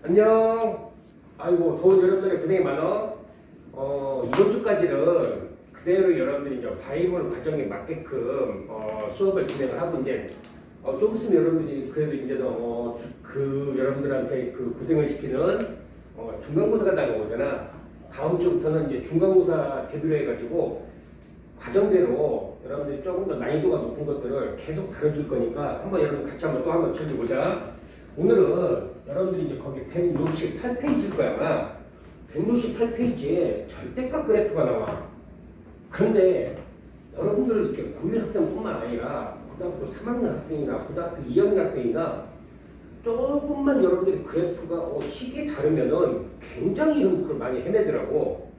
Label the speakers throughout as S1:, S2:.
S1: 안녕. 아이고, 더운 여러분들의 고생이 많아. 이번 주까지는 그대로 여러분들이 이제 바이블 과정에 맞게끔 수업을 진행을 하고 이제 좀 있으면 여러분들이 그래도 이제는 그 여러분들한테 그 고생을 시키는 중간고사가 다가오잖아. 다음 주부터는 이제 중간고사 대비로 해가지고 과정대로 여러분들이 조금 더 난이도가 높은 것들을 계속 다뤄줄 거니까 한번 여러분 같이 한번 또 한번 쳐보자. 오늘은 여러분들이 이제 거기 168페이지일 거야 아마. 168페이지에 절대값 그래프가 나와. 그런데 여러분들 이렇게 고1 학생뿐만 아니라 고등학교 3학년 학생이나 고등학교 2학년 학생이나 조금만 여러분들이 그래프가 식이 다르면은 굉장히 이런 걸 많이 헤매더라고.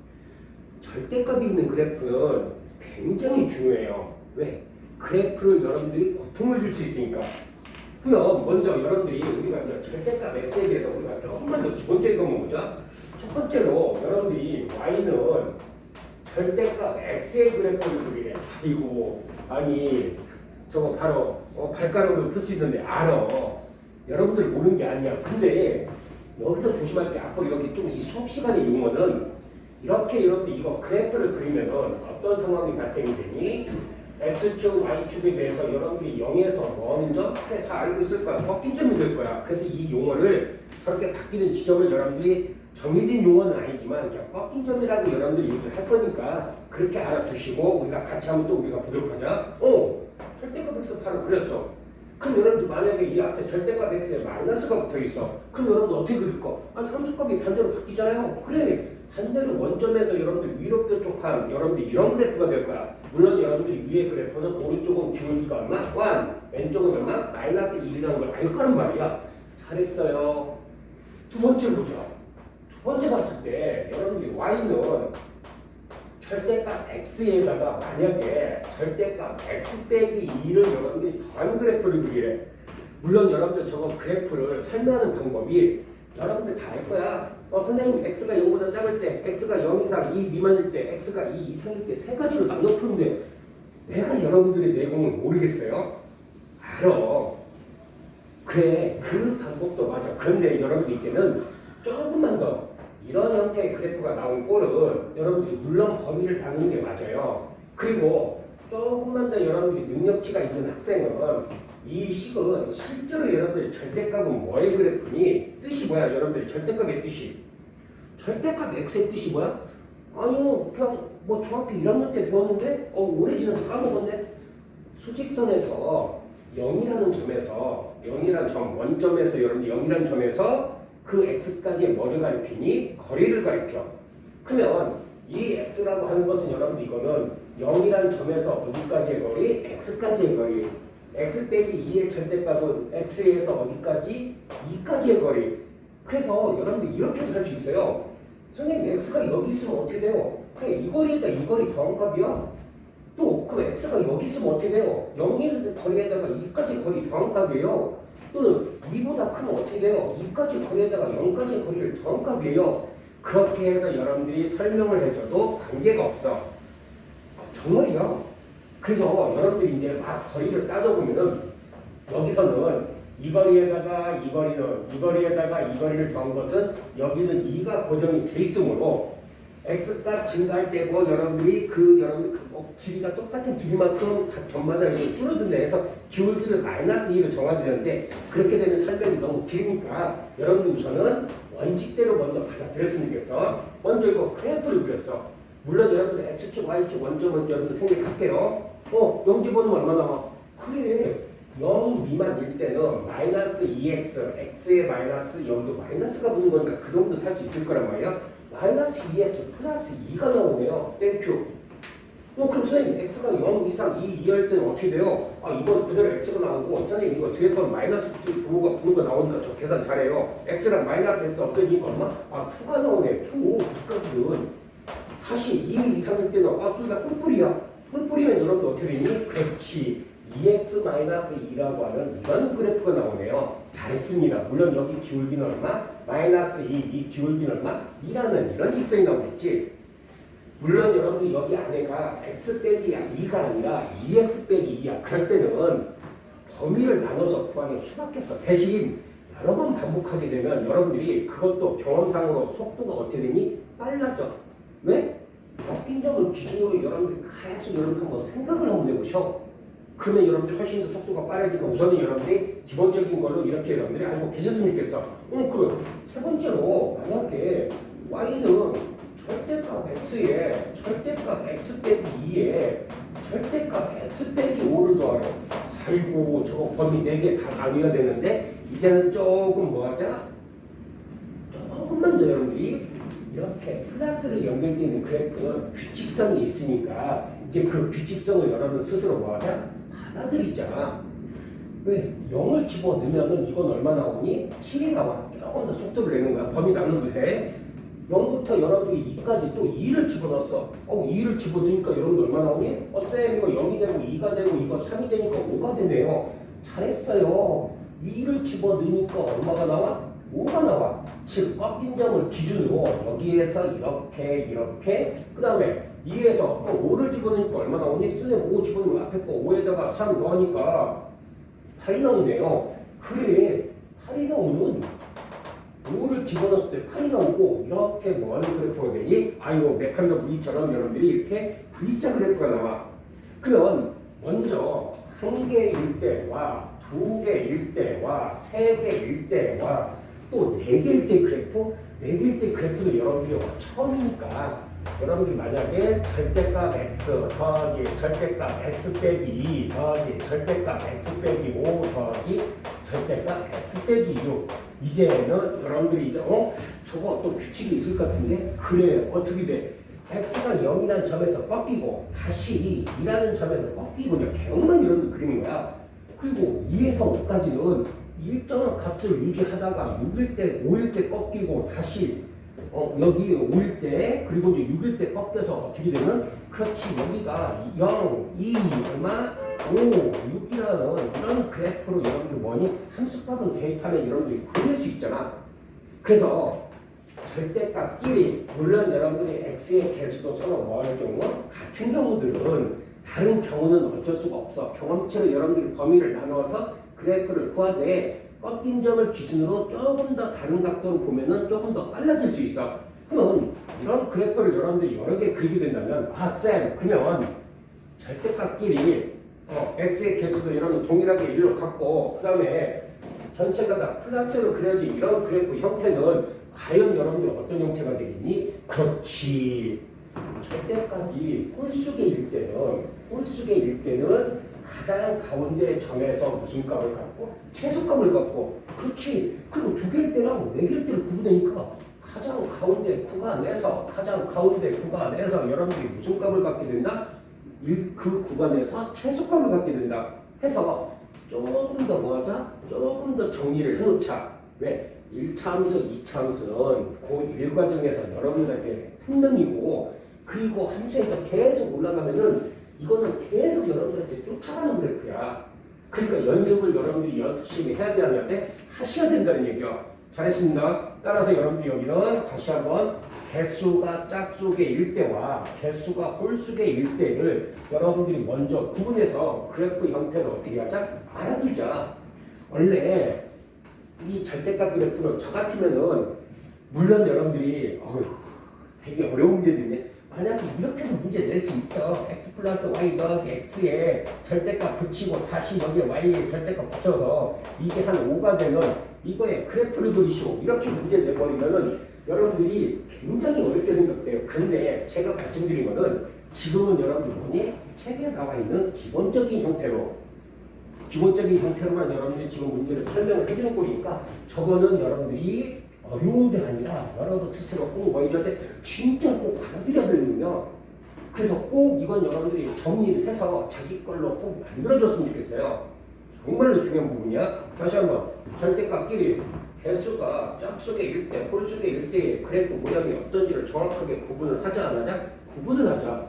S1: 절대값이 있는 그래프는 굉장히 중요해요. 왜? 그래프를 여러분들이 고통을 줄 수 있으니까. 그럼 먼저 여러분들이 우리가 이제 절대값 x에 대해서 우리가 조금만 더 기본적인 것만 보자. 첫 번째로 여러분들이 y는 절대값 x의 그래프를 그리래. 이거 아니 저거 바로 발가락으로 풀 수 있는데 알아. 여러분들 모르는 게 아니야. 근데 여기서 조심할 게 앞으로 여기 좀 이 수업 시간의 용어는 이렇게 여러분들 이거 그래프를 그리면은 어떤 상황이 발생이 되니? x축, y축에 대해서 여러분들이 0에서 먼 점? 그래 다 알고 있을 거야. 꺾인 점이 될 거야. 그래서 이 용어를 저렇게 바뀌는 지점을 여러분들이 정해진 용어는 아니지만 그냥 꺾인 점이라고 여러분들이 얘기를 할 거니까 그렇게 알아두시고 우리가 같이 한번 또 우리가 보도록 하자. 절대값 x 바로 그렸어. 그럼 여러분들 만약에 이 앞에 절대값 x에 마이너스가 붙어 있어. 그럼 여러분들 어떻게 그릴 거? 아니 함수값이 반대로 바뀌잖아요. 그래. 반대로 원점에서 여러분들 위로 뾰족한 여러분들 이런 그래프가 될 거야. 물론 여러분들이 위에 그래프는 오른쪽은 기울기가 얼마? 1, 왼쪽은 얼마? 마이너스 1이라는 걸 알 거란 말이야. 잘했어요. 두 번째 보자. 두 번째 봤을 때 여러분들이 y는 절대값 x에다가 만약에 절대값 x 빼기 2를 여러분들이 더한 그래프를 그리래. 물론 여러분들 저거 그래프를 설명하는 방법이 여러분들 다 알 거야. 선생님 x가 0보다 작을 때, x가 0 이상 2 미만일 때, x가 2 이상일 때 세 가지로 나눠 푸는데 내가 여러분들의 내공을 모르겠어요? 알아. 그래, 그 방법도 맞아. 그런데 여러분들 이제는 조금만 더 이런 형태의 그래프가 나온 꼴은 여러분들이 물론 범위를 나누는 게 맞아요. 그리고 조금만 더 여러분들이 능력치가 있는 학생은 이 식은 실제로 여러분들이 절대값은 뭐의 그래프니? 뜻이 뭐야? 여러분들이 절대값의 뜻이. 절대값 x의 뜻이 뭐야? 아니요, 그냥 뭐 중학교 1학년 때 배웠는데 오래 지나서 까먹었네. 수직선에서 0이라는 점에서 0이라는 점, 원점에서 여러분들 0이라는 점에서 그 x까지의 뭐를 가리키니? 거리를 가리켜. 그러면 이 x라고 하는 것은 여러분들 이거는 0이라는 점에서 어디까지의 거리? x까지의 거리. x 빼기 2의 절대값은 x에서 어디까지? 2까지의 거리. 그래서 여러분들 이렇게도 할 수 있어요. 선생님 x가 여기 있으면 어떻게 돼요? 그래 이 거리에다 이 거리 더한 값이야. 또 그 x가 여기 있으면 어떻게 돼요? 0일 거리에다가 2까지 거리 더한 값이에요. 또는 2보다 크면 어떻게 돼요? 2까지 거리에다가 0까지 거리를 더한 값이에요. 그렇게 해서 여러분들이 설명을 해줘도 관계가 없어. 정말이야. 그래서 여러분들이 이제 막 거리를 따져보면은 여기서는 이 거리에다가 이 거리에다가 이 거리를 더한 것은 여기는 2가 고정이 돼 있으므로 x값 증가할 때고 여러분들이 여러분들 길이가 똑같은 길이만큼 전마다 이렇게 줄어든다 해서 기울기를 마이너스 2로 정해야 되는데 그렇게 되면 설명이 너무 길으니까 여러분들 우선은 원칙대로 먼저 받아들였으면 좋겠어. 먼저 이거 그래프를 그렸어. 물론 여러분들 x축, y축 원점은 여러분들 생각할게요. 0 집어넣으면 얼마 나와? 그래. 0 미만일 때는 마이너스 2x, x에 마이너스 여기도 마이너스가 붙는 거니까 그 정도 할 수 있을 거란 말이야. 마이너스 2x 플러스 2가 나오네요. 땡큐. 그럼 선생님 x가 0 이상 2 이할 때는 어떻게 돼요? 이건 그대로 x가 나오고 선생님 이거 뒤에 건 마이너스 붙는 거 나오니까 저 계산 잘해요. x랑 마이너스 x 없어지니까 얼마? 2가 나오네. 2. 그러니까 다시 2 이상일 때는 둘 다 뿔뿔이야. 뿔뿔이면 여러분들 어떻게 되니? 그렇지. 2x-2라고 하는 이런 그래프가 나오네요. 잘했습니다. 물론 여기 기울기는 얼마? 마이너스 2, 이 기울기는 얼마? 2라는 이런 직선이 나오겠지. 물론 여러분들 여기 안에가 x 빼기 2가 아니라 2x 빼기 2야. 그럴 때는 범위를 나눠서 구하는 수밖에 없어. 대신 여러 번 반복하게 되면 여러분들이 그것도 경험상으로 속도가 어떻게 되니? 빨라져. 왜? 꺾인 점을 기준으로 여러분들이 계속 여러분들 한번 생각을 한번 해보셔. 그러면 여러분들 훨씬 더 속도가 빠르니까 우선은 여러분들이 기본적인 걸로 이렇게 여러분들이 알고 계셨으면 좋겠어. 세 번째로 만약에 y는 절대값 x에 절대값 x 빼기 2에 절대값 x 빼기 5를 더하래. 아이고 저거 범위 4개 다 나뉘어야 되는데 이제는 조금 뭐하자? 조금만 더 여러분들이 이렇게 플러스로 연결되어 있는 그래프는 규칙성이 있으니까 이제 그 규칙성을 여러분 스스로 뭐하자? 받아들이자. 왜? 0을 집어넣으면 이건 얼마 나오니? 7이 나와. 조금 더 속도를 내는 거야. 범위 나눠도 돼. 0부터 여러분들이 2까지 또 2를 집어넣었어. 2를 집어넣으니까 여러분들 얼마 나오니? 쌤 이거 0이 되고 2가 되고 이거 3이 되니까 5가 되네요. 잘했어요. 2를 집어넣으니까 얼마가 나와? 5가 나와. 즉 꺾인 점을 기준으로 여기에서 이렇게 그 다음에 2에서 또 5를 집어넣으니까 얼마 나오니? 선생님 5 집어넣으면 앞에 거 5에다가 3 넣으니까 8이 나오네요. 그래 8이 나오는 5를 집어넣었을 때 8이 나오고 이렇게 뭐하는 그래프가 되니? 아이고 메칸더 V처럼 여러분들이 이렇게 V자 그래프가 나와. 그러면 먼저 1개일 때와 2개일 때와 3개일 때와 또 4개일 때 그래프? 4개일 때 그래프도 여러분들이 처음이니까 여러분들이 만약에 절대값 x 더하기 절대값 x 빼기 2 더하기 절대값 x 빼기 5 더하기 절대값 x 빼기 6 이제는 여러분들이 이제 저거 또 규칙이 있을 것 같은데 그래 어떻게 돼? x가 0이라는 점에서 꺾이고 다시 2라는 점에서 꺾이고 그냥 개형만 여러분들 그리는 거야. 그리고 2에서 5까지는 일정한 값을 유지하다가 6일 때 5일 때 꺾이고 다시 여기 5일 때 그리고 이제 6일 때 꺾여서 어떻게 되면 그렇지 여기가 0, 2, 얼마 5, 6이라는 이런 그래프로 여러분들 뭐니 함수값은 대입하면 여러분들이 그릴 수 있잖아. 그래서 절대값끼리 물론 여러분들이 x의 개수도 서로 뭐할 경우 같은 경우들은 다른 경우는 어쩔 수가 없어. 경험치로 여러분들이 범위를 나눠서 그래프를 구하되 꺾인 점을 기준으로 조금 더 다른 각도로 보면은 조금 더 빨라질 수 있어. 그러면 이런 그래프를 여러분들이 여러 개 그리게 된다면 쌤 그러면 절대값끼리 x의 개수도 여러분 동일하게 일로 갖고 그 다음에 전체가 다 플러스로 그려진 이런 그래프 형태는 과연 여러분들 어떤 형태가 되겠니? 그렇지. 절대값이 홀수계일 때는 가장 가운데 점에서 무슨 값을 갖고 최소값을 갖고 그렇지. 그리고 2개일 때랑 4개일 때를 구분하니까 가장 가운데 구간에서 여러분들이 무슨 값을 갖게 된다? 그 구간에서 최소값을 갖게 된다. 해서 조금 더 뭐하자? 조금 더 정리를 해놓자. 왜? 1차 함수, 2차 함수는 그 일과정에서 여러분들한테 생명이고 그리고 함수에서 계속 올라가면은 이거는 계속 여러분들한테 쫓아가는 그래프야. 그러니까 연습을 여러분들이 열심히 해야 되는데 하셔야 된다는 얘기야. 잘했습니다. 따라서 여러분들 여기는 다시 한번 개수가 짝수계일 때와 개수가 홀수계일 때를 여러분들이 먼저 구분해서 그래프 형태를 어떻게 하자? 알아두자. 원래 이 절대값 그래프는 저 같으면은 물론 여러분들이 되게 어려운 문제들인데 만약에 이렇게도 문제 낼 수 있어. x 플러스 y 더하기 x에 절대값 붙이고 다시 여기에 y에 절대값 붙여서 이게 한 5가 되면 이거에 그래프를 그리시오. 이렇게 문제 내버리면은 여러분들이 굉장히 어렵게 생각돼요. 그런데 제가 말씀드린 거는 지금은 여러분들이 책에 나와 있는 기본적인 형태로만 여러분들이 지금 문제를 설명을 해주는 거니까 저거는 여러분들이 어려운 게 아니라 여러분 스스로 꼭 뭐해줘야 돼? 진짜 꼭 받아들여야 되는군요. 그래서 꼭 이건 여러분들이 정리를 해서 자기 걸로 꼭 만들어줬으면 좋겠어요. 정말로 중요한 부분이야. 다시 한번 절대값끼리 개수가 짝수계일 때, 홀수계일 때의 그래프 모양이 어떤지를 정확하게 구분을 하자 안 하자? 구분을 하자.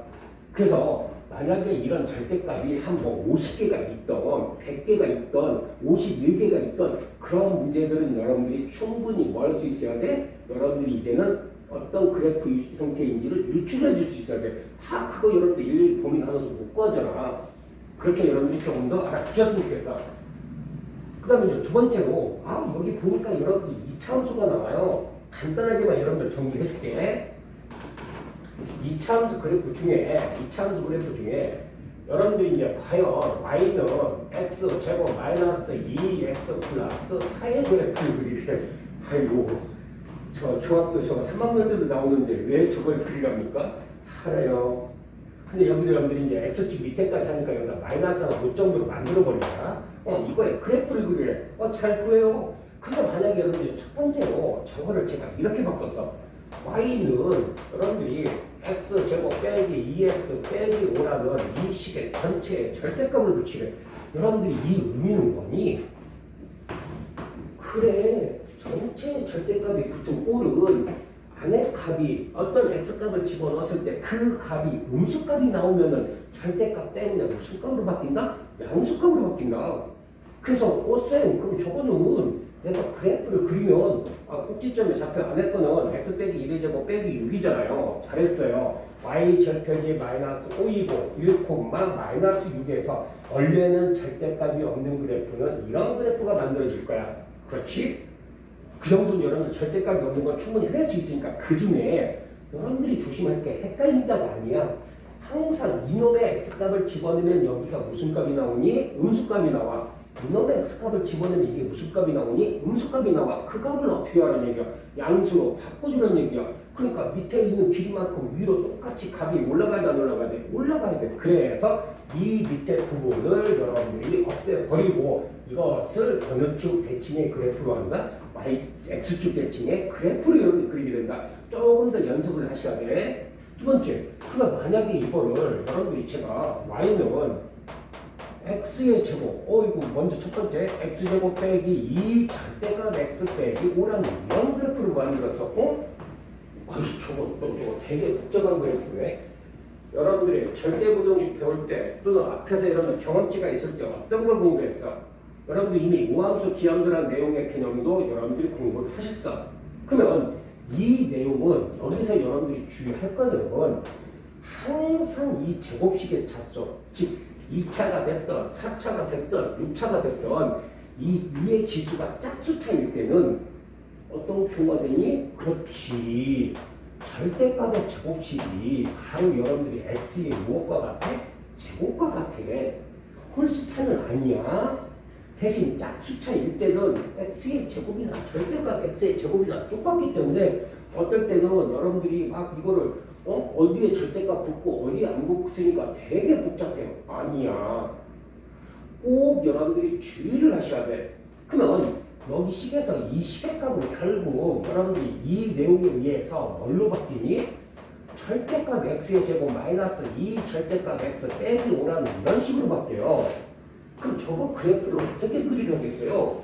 S1: 그래서 만약에 이런 절대값이 한 50개가 있던 100개가 있던 51개가 있던 그런 문제들은 여러분들이 충분히 뭐 할 수 있어야 돼? 여러분들이 이제는 어떤 그래프 형태인지를 유출해 줄 수 있어야 돼. 다 그거 여러분들 일일이 고민하면서 못 구하잖아. 그렇게 여러분들이 조금 더 알아두셨으면 좋겠어. 그 다음에 이제 두 번째로, 여기 보니까 여러분들 2차 함수가 나와요. 간단하게만 여러분들 정리해 줄게. 2차 함수 그래프 중에 여러분들이 이제 과연 y는 x 제곱 마이너스 2x 플러스 4의 그래프를 그리래. 아이고, 저 중학교 저거 3학년 때도 나오는데 왜 저걸 그리랍니까? 알아요. 근데 여기도 여러분들이 이제 x축 밑에까지 하니까 여기다 마이너스가 5 정도로 만들어버리잖아. 이거에 그래프를 그리래. 잘 구해요. 근데 만약에 여러분들이 첫 번째로 저거를 제가 이렇게 바꿨어. y는 여러분들이 x제곱 빼기 2x 빼기 5라는 이 식의 전체에 절대값을 붙이래. 여러분들이 이 의미는 뭐니? 그래, 전체 절대값이 붙은 꼴은 안에 값이 어떤 x값을 집어넣었을 때 그 값이 음수값이 나오면은 절대값 때문에 무슨 값으로 바뀐다? 양수값으로 바뀐다. 그래서 쌤, 그럼 저거는 내가 그래프를 그리면 꼭지점에 좌표 안에 거는 x 빼기 1의 제곱 빼기 6이잖아요. 잘했어요. y 절편이 마이너스 5이고 1, 마이너스 6에서 원래는 절대값이 없는 그래프는 이런 그래프가 만들어질 거야. 그렇지? 그 정도는 여러분들 절대값이 없는 건 충분히 해낼 수 있으니까 그 중에 여러분들이 조심할 게 헷갈린다가 아니야. 항상 이놈의 x값을 집어넣으면 여기가 무슨 값이 나오니? 음수값이 나와. 이놈의 x값을 집어넣으면 이게 무슨 값이 나오니? 음수값이 나와. 그 값을 어떻게 하라는 얘기야? 양수로 바꿔주라는 얘기야. 그러니까 밑에 있는 길이만큼 위로 똑같이 값이 올라가야 돼, 안 올라가야 돼? 올라가야 돼. 그래서 이 밑에 부분을 여러분들이 없애버리고 이것을 어느 쪽 대칭의 그래프로 한다? x축 대칭의 그래프로 여러분들이 그리게 된다. 조금 더 연습을 하셔야 돼. 두 번째, 그러니까 만약에 이거를 여러분들이 제가 y는 x의 제곱, 이거 먼저 첫 번째 x제곱 빼기 2 절대값 x 빼기 5라는 이런 그래프를 만들었어. 저거 되게 복잡한 그래프네. 여러분들이 절대부동식 배울 때 또는 앞에서 여러분 경험치가 있을 때 어떤 걸 공부했어? 여러분들 이미 우함수, 기함수라는 내용의 개념도 여러분들이 공부를 하셨어. 그러면 이 내용은 여기서 여러분들이 주의할 거는 항상 이 제곱식의 차수, 즉 2차가 됐던 4차가 됐던 6차가 됐던 이 위의 지수가 짝수차일 때는 어떤 경우가 되니? 그렇지. 절대값의 제곱식이 바로 여러분들이 x의 무엇과 같아? 제곱과 같아. 홀수차는 아니야. 대신 짝수차일 때는 x의 제곱이나 절대값 x의 제곱이나 똑같기 때문에 어떨 때는 여러분들이 막 이거를 어디에 절대값 붙고 어디에 안 붙으니까 되게 복잡해요. 아니야. 꼭 여러분들이 주의를 하셔야 돼. 그러면 여기 식에서 이 식의 값은 결국 여러분들이 이 내용에 의해서 뭘로 바뀌니? 절대값 x의 제곱 마이너스 2 절대값 x 빼기 5라는 이런 식으로 바뀌어요. 그럼 저거 그래프를 어떻게 그리려겠어요?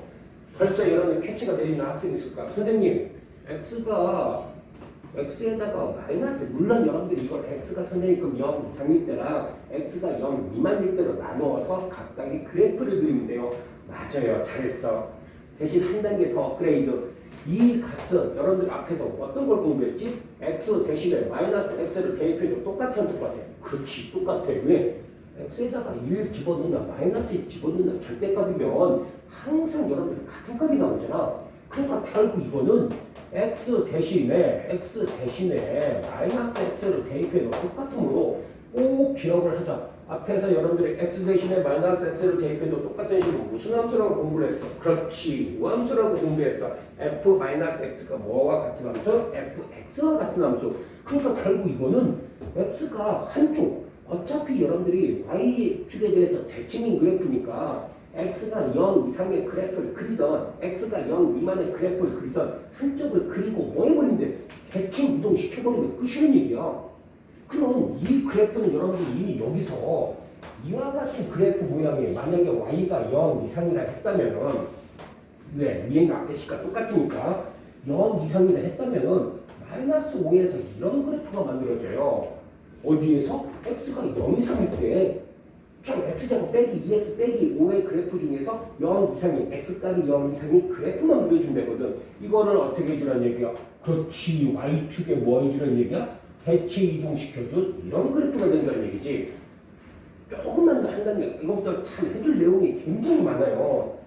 S1: 벌써 여러분 캐치가 내리는 학생이 있을까? 선생님, x에다가 마이너스, 물론 여러분들 이걸 x가 선생님급 0 이상일 때랑 x가 0 미만일 때로 나누어서 각각의 그래프를 그리면 돼요. 맞아요. 잘했어. 대신 한 단계 더 업그레이드. 이 값은 여러분들 앞에서 어떤 걸 공부했지? x 대신에 마이너스 x를 대입해도 똑같아. 그렇지. 똑같아. 왜? x에다가 1 집어넣나 마이너스 1 집어넣나 절대값이면 항상 여러분들 같은 값이 나오잖아. 그러니까 결국 이거는 x 대신에 마이너스 x를 대입해도 똑같으므로 꼭 기억을 하자. 앞에서 여러분들이 x 대신에 마이너스 x를 대입해도 똑같은 식으로 무슨 함수라고 공부를 했어? 그렇지. 우함수라고 공부했어. f 마이너스 x가 뭐와 같은 함수? fx와 같은 함수. 그러니까 결국 이거는 x가 한쪽, 어차피 여러분들이 y축에 대해서 대칭인 그래프니까 x가 0 이상의 그래프를 그리던 x가 0 미만의 그래프를 그리던 한쪽을 그리고 뭐 해버리는데 대칭 이동 시켜버리면 끝이라는 얘기야. 그럼 이 그래프는 여러분들이 이미 여기서 이와 같은 그래프 모양이 만약에 y가 0 이상이라 했다면은 왜? 위엔과 앞에 식과 똑같으니까 0 이상이라 했다면은 마이너스 5에서 이런 그래프가 만들어져요. 어디에서? x가 0 이상일 때 그냥 x제곱 빼기 2x 빼기 5의 그래프 중에서 0 이상이 x값이 0 이상이 그래프만 그려준다거든. 이거를 어떻게 해주라는 얘기야? 그렇지. y축에 뭐 해주라는 얘기야? 대칭 이동시켜준 이런 그래프가 된다는 얘기지. 조금만 더 한다는 얘기. 이것도 참 해줄 내용이 굉장히 많아요.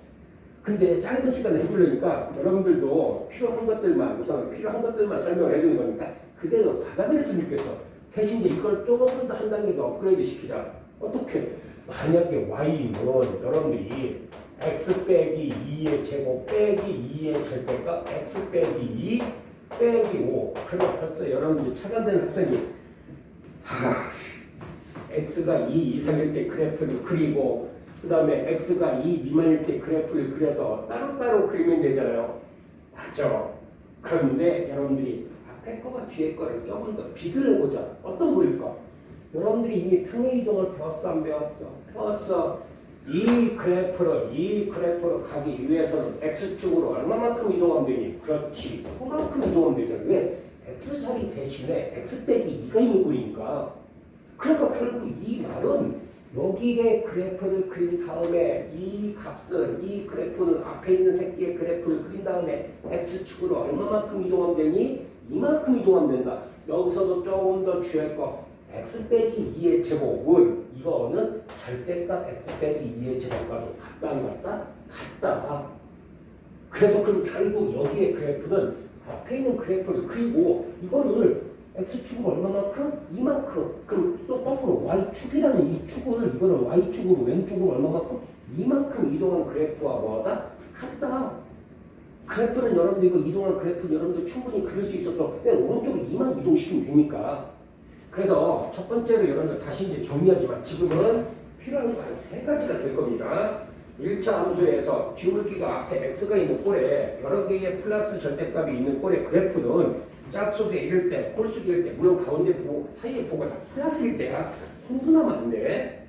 S1: 근데 짧은 시간에 해주려니까 여러분들도 필요한 것들만 우선 필요한 것들만 설명을 해주는 거니까 그대로 받아들였으면 좋겠어. 대신 이제 이걸 조금 더 한 단계 더 업그레이드 시키자. 어떻게? 만약에 y는 여러분들이 x 빼기 2의 제곱 빼기 2의 절대값 x 빼기 2 빼기 5 그러면 벌써 여러분들이 찾아내는 학생이 x가 2 이상일 때 그래프를 그리고 그 다음에 x가 2 미만일 때 그래프를 그려서 따로따로 그리면 되잖아요. 맞죠? 그런데 여러분들이 앞에 거와 뒤에 거를 조금 더 비교를 해보자. 어떤 거일까? 여러분들이 이미 평행이동을 배웠어 안 배웠어? 배웠어. 이 그래프로 가기 위해서는 x축으로 얼마만큼 이동하면 되니? 그렇지. 그만큼 이동하면 되잖아. 왜? x자리 대신에 x 빼기 2가 있는 꼴이니까. 그러니까 결국 이 말은 여기에 그래프를 그린 다음에 이 값은 이 그래프는 앞에 있는 새끼의 그래프를 그린 다음에 x축으로 얼마만큼 이동하면 되니? 이만큼 이동하면 된다. 여기서도 조금 더 주의할 거. x 빼기 2의 제곱은 이거는 절대값 x 빼기 2의 제곱과도 같다 안 같다? 같다. 그래서 그럼 결국 여기에 그래프는 앞에 있는 그래프를 그리고 이거를 x축은 얼마만큼? 이만큼. 그럼 또 거꾸로 y축이라는 이 축을 이거는 y축으로 왼쪽으로 얼마만큼? 이만큼 이동한 그래프와 뭐다? 같다. 그래프는 여러분들 이거 이동한 그래프는 여러분들 충분히 그릴 수 있었고 그냥 오른쪽으로 이만 이동시키면 되니까. 그래서 첫 번째로 여러분들 다시 이제 정리하지만 지금은 필요한 거 한 세 가지가 될 겁니다. 1차 함수에서 기울기가 앞에 x가 있는 꼴에 여러 개의 플러스 절대값이 있는 꼴의 그래프는 짝수의 1일 때, 홀수일 때, 물론 가운데 보고 사이에 보고 다 플러스일 때야. 혼돈하면 안 돼.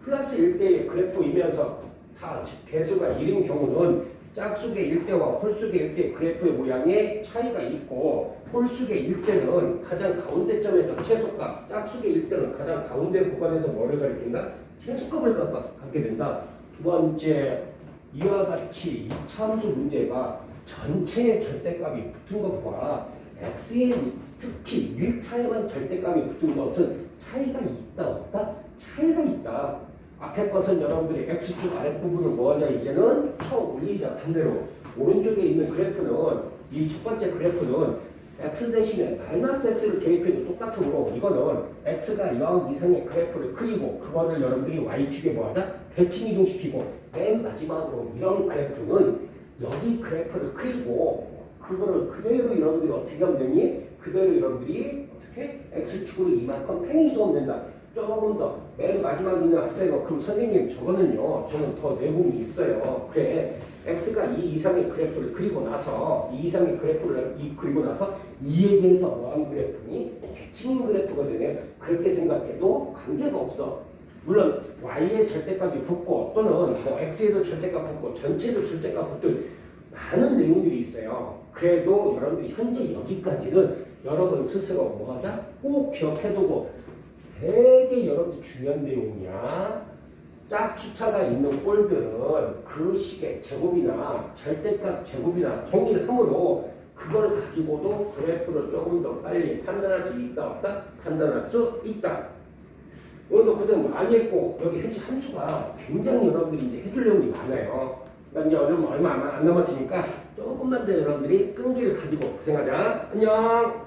S1: 플러스일 때의 그래프이면서 다 개수가 1인 경우는 짝수의 1대와 홀수의 1대 그래프의 모양에 차이가 있고 홀수의 1대는 가장 가운데 점에서 최소값, 짝수의 1대는 가장 가운데 구간에서 뭐를 가리킨다? 최소값을 갖게 된다. 두 번째, 이와 같이 2차 함수 문제가 전체의 절대값이 붙은 것과 x에 특히 1차에만 절대값이 붙은 것은 차이가 있다 없다? 차이가 있다. 앞에 것은 여러분들이 x축 아랫부분을 뭐하자 이제는 쳐 올리자. 반대로 오른쪽에 있는 그래프는 이 첫 번째 그래프는 x 대신에 마이너스 x를 대입해도 똑같은 거고 이거는 x가 0 이상의 그래프를 그리고 그거를 여러분들이 y축에 뭐하자? 대칭 이동시키고 맨 마지막으로 이런 그래프는 여기 그래프를 그리고 그거를 그대로 여러분들이 어떻게 하면 되니? 그대로 여러분들이 어떻게? x축으로 이만큼 팽이 이동하면 된다. 조금 더 맨 마지막에 있는 학생은 그럼 선생님 저거는요 저는 더 내공이 있어요. 그래 x가 2 이상의 그래프를 그리고 나서 2 이상의 그래프를 그리고 나서 2에 대해서 뭐한 그래프니? 대칭인 그래프가 되네. 그렇게 생각해도 관계가 없어. 물론 y의 절대값이 붙고 또는 뭐 x에도 절대값 붙고 전체에도 절대값 붙은 많은 내용들이 있어요. 그래도 여러분들 현재 여기까지는 여러분 스스로 뭐하자? 꼭 기억해두고 되게 여러분들 중요한 내용이야. 짝수차가 있는 꼴들은 그 식의 제곱이나 절대값 제곱이나 동일하므로 그걸 가지고도 그래프를 조금 더 빨리 판단할 수 있다 없다? 판단할 수 있다. 오늘도 고생 많이 했고 여기 해주 함수가 굉장히 여러분들이 이제 해줄 내용이 많아요. 그러니까 이제 얼마 안 남았으니까 조금만 더 여러분들이 끈기를 가지고 고생하자. 안녕.